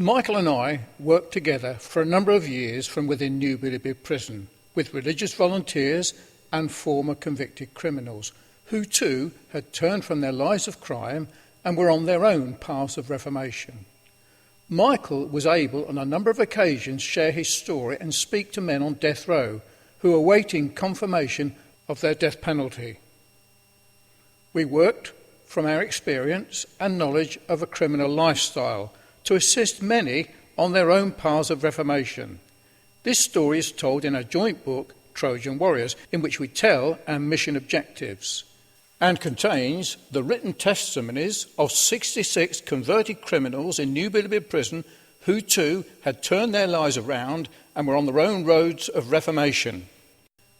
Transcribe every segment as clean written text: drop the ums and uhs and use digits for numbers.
Michael and I worked together for a number of years from within New Bilibid prison with religious volunteers and former convicted criminals who too had turned from their lives of crime and were on their own paths of reformation. Michael was able on a number of occasions share his story and speak to men on death row who were awaiting confirmation of their death penalty. We worked from our experience and knowledge of a criminal lifestyle to assist many on their own paths of reformation. This story is told in our joint book, Trojan Warriors, in which we tell our mission objectives, and contains the written testimonies of 66 converted criminals in New Bilibid prison who too had turned their lives around and were on their own roads of reformation.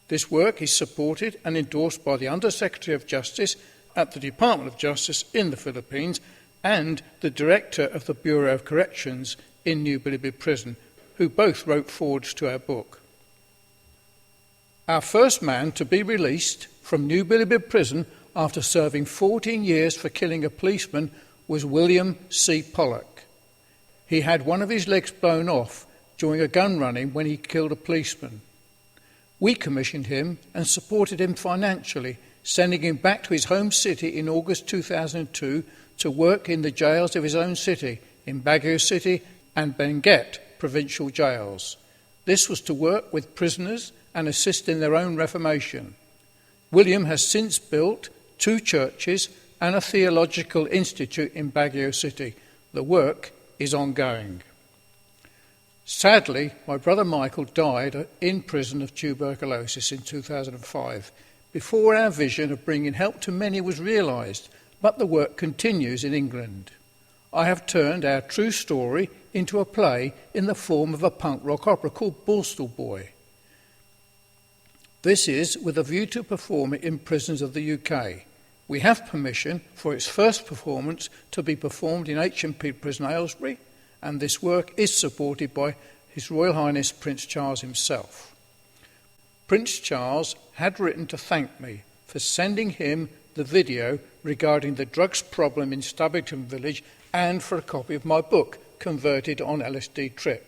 This work is supported and endorsed by the Under-Secretary of Justice at the Department of Justice in the Philippines and the Director of the Bureau of Corrections in New Bilibid prison, who both wrote forwards to our book. Our first man to be released from New Bilibid prison after serving 14 years for killing a policeman was William C. Pollock. He had one of his legs blown off during a gun running when he killed a policeman. We commissioned him and supported him financially, sending him back to his home city in August 2002 to work in the jails of his own city, in Baguio City and Benguet provincial jails. This was to work with prisoners and assist in their own reformation. William has since built 2 churches and a theological institute in Baguio City. The work is ongoing. Sadly, my brother Michael died in prison of tuberculosis in 2005, before our vision of bringing help to many was realised, but the work continues in England. I have turned our true story into a play in the form of a punk rock opera called Borstal Boy. This is with a view to perform it in prisons of the UK. We have permission for its first performance to be performed in HMP Prison Aylesbury, and this work is supported by His Royal Highness Prince Charles himself. Prince Charles had written to thank me for sending him the video regarding the drugs problem in Stubbington Village and for a copy of my book, Converted on LSD Trip.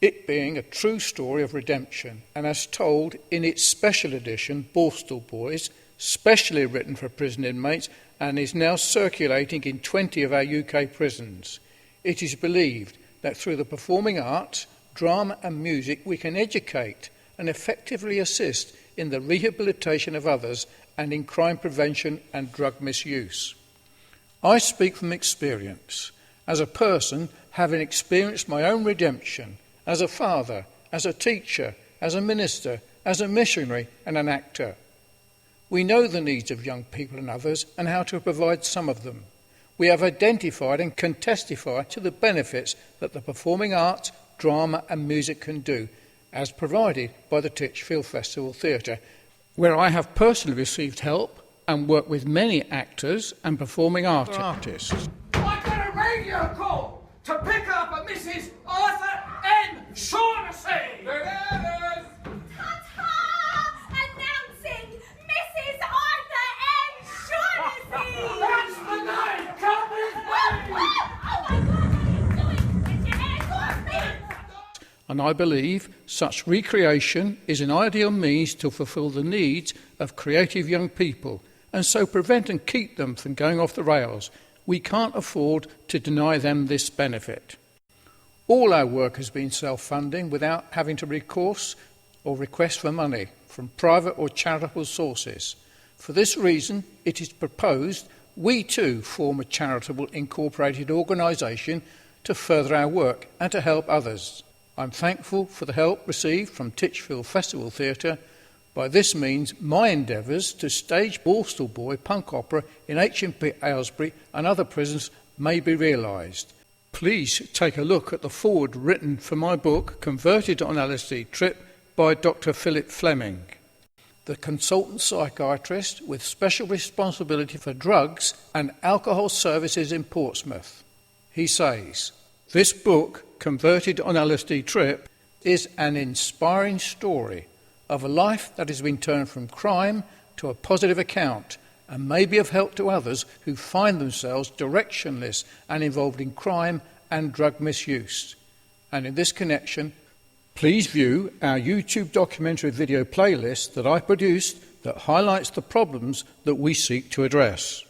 It being a true story of redemption and as told in its special edition, Borstal Boys, specially written for prison inmates and is now circulating in 20 of our UK prisons. It is believed that through the performing arts, drama and music we can educate and effectively assist in the rehabilitation of others and in crime prevention and drug misuse. I speak from experience, as a person having experienced my own redemption, as a father, as a teacher, as a minister, as a missionary and an actor. We know the needs of young people and others and how to provide some of them. We have identified and can testify to the benefits that the performing arts, drama and music can do, as provided by the Titchfield Festival Theatre, where I have personally received help and worked with many actors and performing artists. I got a radio call to pick up a Mrs. Arthur N. Shaughnessy. Ta-ta! Announcing Mrs. Arthur N. Shaughnessy! That's the name! Come with me! Oh my God, what are you doing? Get your hands off me! And I believe such recreation is an ideal means to fulfil the needs of creative young people and so prevent and keep them from going off the rails. We can't afford to deny them this benefit. All our work has been self-funding without having to recourse or request for money from private or charitable sources. For this reason, it is proposed we too form a charitable incorporated organisation to further our work and to help others. I'm thankful for the help received from Titchfield Festival Theatre. By this means, my endeavours to stage Borstal Boy punk opera in HMP Aylesbury and other prisons may be realised. Please take a look at the foreword written for my book, Converted on LSD Trip, by Dr. Philip Fleming, the consultant psychiatrist with special responsibility for drugs and alcohol services in Portsmouth. He says, "This book, Converted on LSD Trip, is an inspiring story of a life that has been turned from crime to a positive account and may be of help to others who find themselves directionless and involved in crime and drug misuse. And in this connection, please view our YouTube documentary video playlist that I produced that highlights the problems that we seek to address.